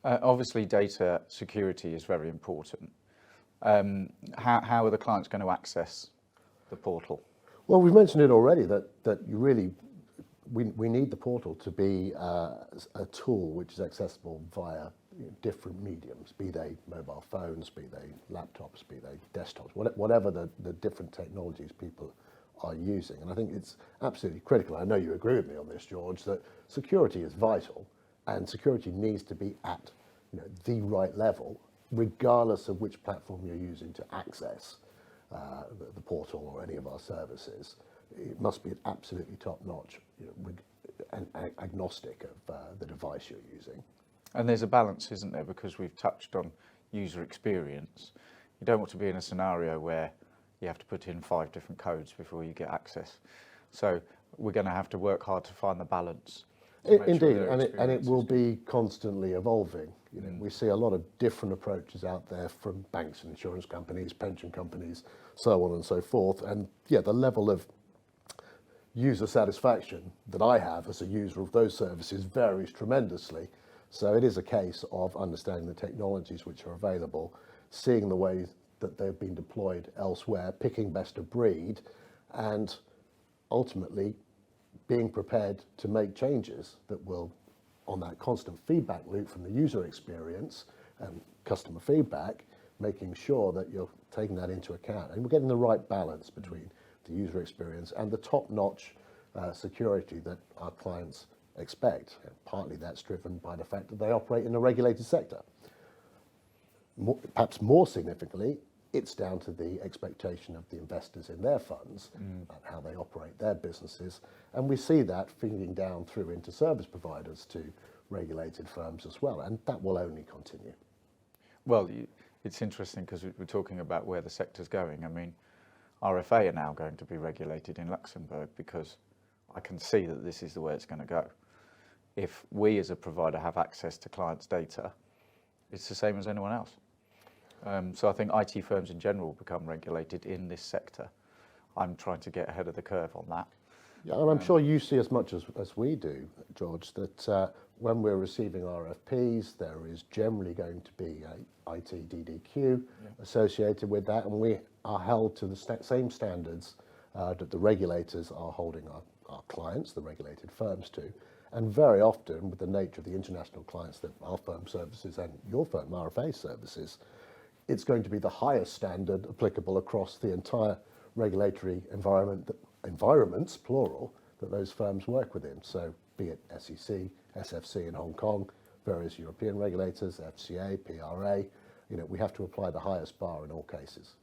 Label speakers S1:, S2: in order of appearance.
S1: Obviously, data security is very important. How are the clients going to access the portal?
S2: Well, we've mentioned it already that you really we need the portal to be a tool which is accessible via different mediums, be they mobile phones, be they laptops, be they desktops, whatever the different technologies people are using. And I think it's absolutely critical. I know you agree with me on this, George, that security is vital, and security needs to be at the right level, regardless of which platform you're using to access the portal or any of our services. It must be absolutely top-notch, and agnostic of the device you're using.
S1: And there's a balance, isn't there? Because we've touched on user experience. You don't want to be in a scenario where you have to put in 5 different codes before you get access. So we're going to have to work hard to find the balance.
S2: Indeed, and it will be constantly evolving. We see a lot of different approaches out there from banks and insurance companies, pension companies, so on and so forth. And yeah, the level of user satisfaction that I have as a user of those services varies tremendously. So it is a case of understanding the technologies which are available, seeing the ways that they've been deployed elsewhere, picking best of breed, and ultimately being prepared to make changes that will, on that constant feedback loop from the user experience and customer feedback, making sure that you're taking that into account. And we're getting the right balance between the user experience and the top-notch security that our clients expect. And partly that's driven by the fact that they operate in a regulated sector. Perhaps more significantly, it's down to the expectation of the investors in their funds and how they operate their businesses. And we see that feeding down through into service providers to regulated firms as well. And that will only continue.
S1: Well, it's interesting because we're talking about where the sector's going. I mean, RFA are now going to be regulated in Luxembourg because I can see that this is the way it's going to go. If we as a provider have access to clients' data, it's the same as anyone else. So I think IT firms in general will become regulated in this sector. I'm trying to get ahead of the curve on that.
S2: Yeah, and I'm sure you see as much as we do, George, that when we're receiving RFPs, there is generally going to be a IT DDQ associated with that, and we are held to the same standards that the regulators are holding our clients, the regulated firms, to. And very often, with the nature of the international clients that our firm services and your firm, RFA services, it's going to be the highest standard applicable across the entire regulatory environments, plural, that those firms work within. So be it SEC, SFC in Hong Kong, various European regulators, FCA, PRA, we have to apply the highest bar in all cases.